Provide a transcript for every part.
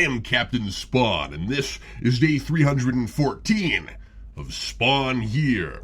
am Captain Spawn, and this is day 314 of Spawn Here.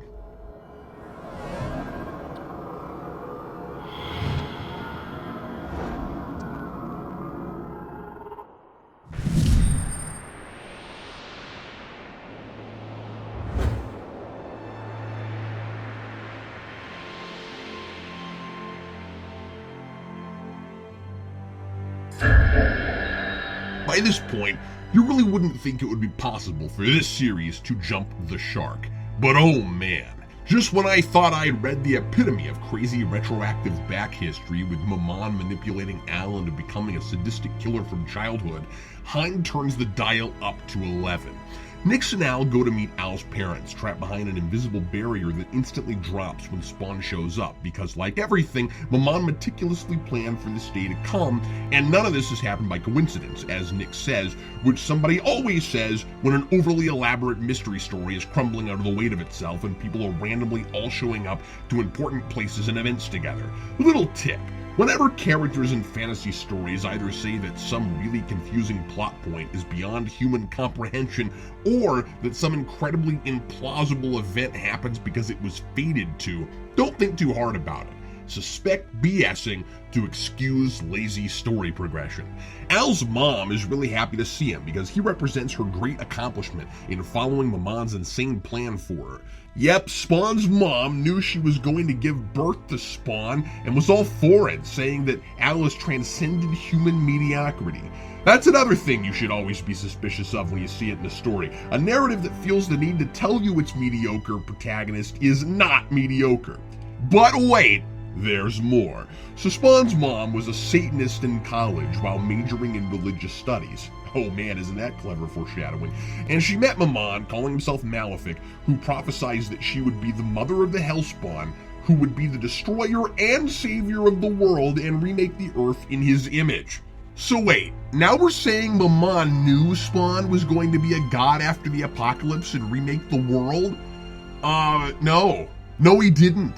By this point, you really wouldn't think it would be possible for this series to jump the shark. But oh man, just when I thought I'd read the epitome of crazy retroactive back history with Maman manipulating Al into becoming a sadistic killer from childhood, Hind turns the dial up to 11. Nix and Al go to meet Al's parents, trapped behind an invisible barrier that instantly drops when Spawn shows up, because like everything, Maman meticulously planned for this day to come, and none of this has happened by coincidence, as Nix says, which somebody always says when an overly elaborate mystery story is crumbling under the weight of itself and people are randomly all showing up to important places and events together. Little tip. Whenever characters in fantasy stories either say that some really confusing plot point is beyond human comprehension or that some incredibly implausible event happens because it was fated to, don't think too hard about it. Suspect BSing to excuse lazy story progression. Al's mom is really happy to see him because he represents her great accomplishment in following Maman's insane plan for her. Yep, Spawn's mom knew she was going to give birth to Spawn and was all for it, saying that Al has transcended human mediocrity. That's another thing you should always be suspicious of when you see it in a story. A narrative that feels the need to tell you its mediocre protagonist is not mediocre. But wait, there's more. So Spawn's mom was a Satanist in college while majoring in religious studies. Oh man, isn't that clever foreshadowing? And she met Maman, calling himself Malefic, who prophesied that she would be the mother of the Hellspawn, who would be the destroyer and savior of the world and remake the Earth in his image. So wait, now we're saying Maman knew Spawn was going to be a god after the apocalypse and remake the world? No he didn't.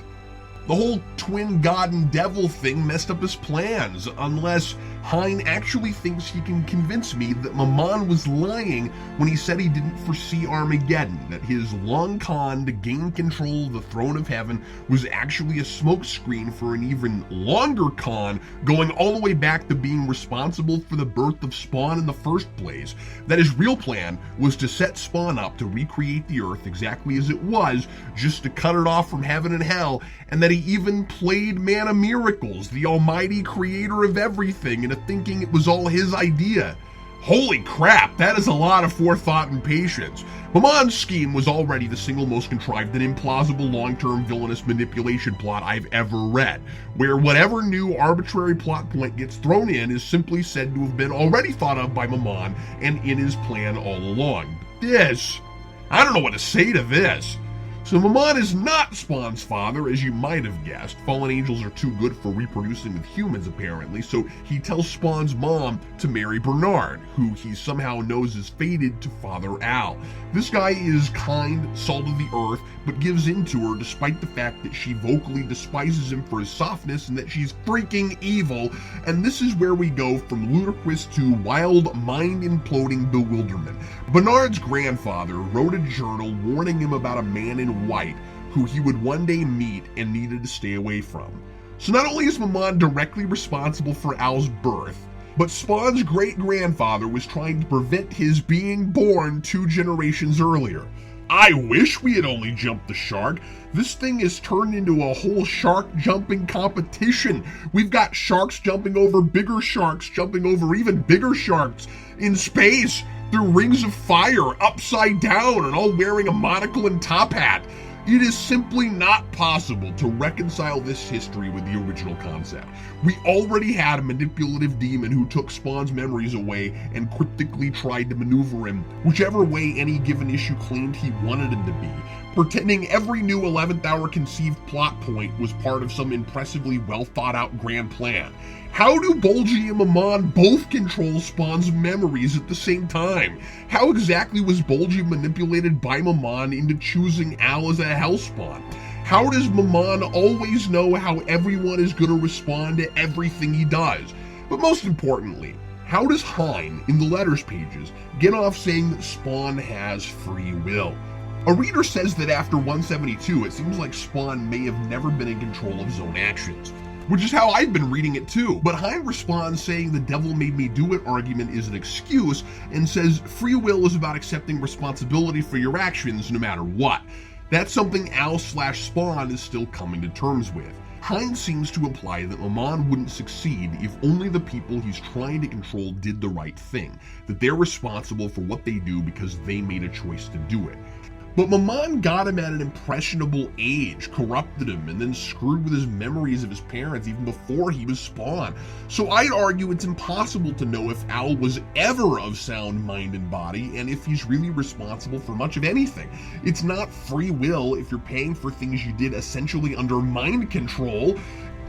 The whole twin god and devil thing messed up his plans, unless Hein actually thinks he can convince me that Maman was lying when he said he didn't foresee Armageddon, that his long con to gain control of the throne of heaven was actually a smokescreen for an even longer con going all the way back to being responsible for the birth of Spawn in the first place, that his real plan was to set Spawn up to recreate the Earth exactly as it was, just to cut it off from heaven and hell, and that he even played Man of Miracles, the almighty creator of everything, into thinking it was all his idea. Holy crap, that is a lot of forethought and patience. Maman's scheme was already the single most contrived and implausible long-term villainous manipulation plot I've ever read, where whatever new arbitrary plot point gets thrown in is simply said to have been already thought of by Maman and in his plan all along. I don't know what to say to this. So Maman is not Spawn's father, as you might have guessed. Fallen angels are too good for reproducing with humans, apparently, so he tells Spawn's mom to marry Bernard, who he somehow knows is fated to father Al. This guy is kind, salt of the earth, but gives in to her despite the fact that she vocally despises him for his softness and that she's freaking evil, and this is where we go from ludicrous to wild, mind-imploding bewilderment. Bernard's grandfather wrote a journal warning him about a man in white who he would one day meet and needed to stay away from. So not only is Maman directly responsible for Al's birth, but Spawn's great-grandfather was trying to prevent his being born 2 generations earlier. I wish we had only jumped the shark. This thing has turned into a whole shark jumping competition. We've got sharks jumping over bigger sharks, jumping over even bigger sharks in space through rings of fire, upside down, and all wearing a monocle and top hat. It is simply not possible to reconcile this history with the original concept. We already had a manipulative demon who took Spawn's memories away and cryptically tried to maneuver him whichever way any given issue claimed he wanted him to be, pretending every new 11th hour conceived plot point was part of some impressively well thought out grand plan. How do Bulgy and Maman both control Spawn's memories at the same time? How exactly was Bulgy manipulated by Maman into choosing Al as a Hellspawn? How does Maman always know how everyone is going to respond to everything he does? But most importantly, How does Hein, in the letters pages, get off saying that Spawn has free will? A reader says that after 172, it seems like Spawn may have never been in control of his own actions, which is how I've been reading it too. But Hein responds saying the devil made me do it argument is an excuse, and says free will is about accepting responsibility for your actions no matter what. That's something Al/Spawn is still coming to terms with. Hein seems to imply that Mammon wouldn't succeed if only the people he's trying to control did the right thing, that they're responsible for what they do because they made a choice to do it. But Mammon got him at an impressionable age, corrupted him, and then screwed with his memories of his parents even before he was Spawn. So I'd argue it's impossible to know if Al was ever of sound mind and body, and if he's really responsible for much of anything. It's not free will if you're paying for things you did essentially under mind control.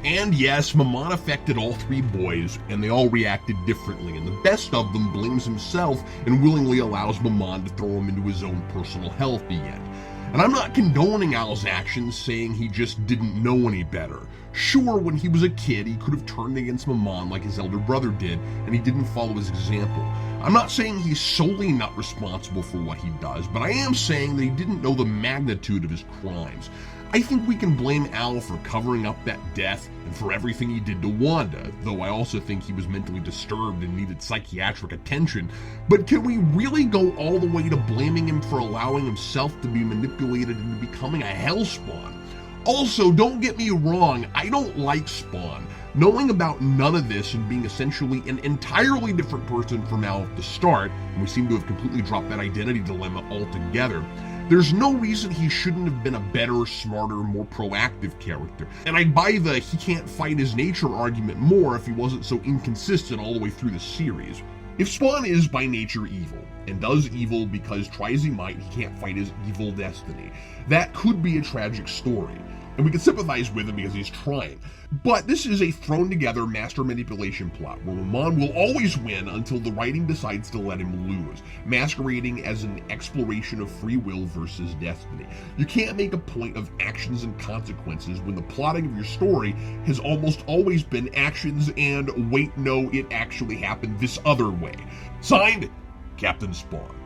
And yes, Mammon affected all three boys, and they all reacted differently, and the best of them blames himself and willingly allows Mammon to throw him into his own personal hell at the end. And I'm not condoning Al's actions, saying he just didn't know any better. Sure, when he was a kid, he could have turned against Mammon like his elder brother did, and he didn't follow his example. I'm not saying he's solely not responsible for what he does, but I am saying that he didn't know the magnitude of his crimes. I think we can blame Al for covering up that death and for everything he did to Wanda, though I also think he was mentally disturbed and needed psychiatric attention. But can we really go all the way to blaming him for allowing himself to be manipulated into becoming a Hellspawn? Also, don't get me wrong, I don't like Spawn. Knowing about none of this and being essentially an entirely different person from Al at the start, and we seem to have completely dropped that identity dilemma altogether, there's no reason he shouldn't have been a better, smarter, more proactive character. And I'd buy the he can't fight his nature argument more if he wasn't so inconsistent all the way through the series. If Spawn is by nature evil, and does evil because try as he might, he can't fight his evil destiny, that could be a tragic story. And we can sympathize with him because he's trying. But this is a thrown together master manipulation plot where Mammon will always win until the writing decides to let him lose, masquerading as an exploration of free will versus destiny. You can't make a point of actions and consequences when the plotting of your story has almost always been actions and wait, no, it actually happened this other way. Signed, Captain Spawn.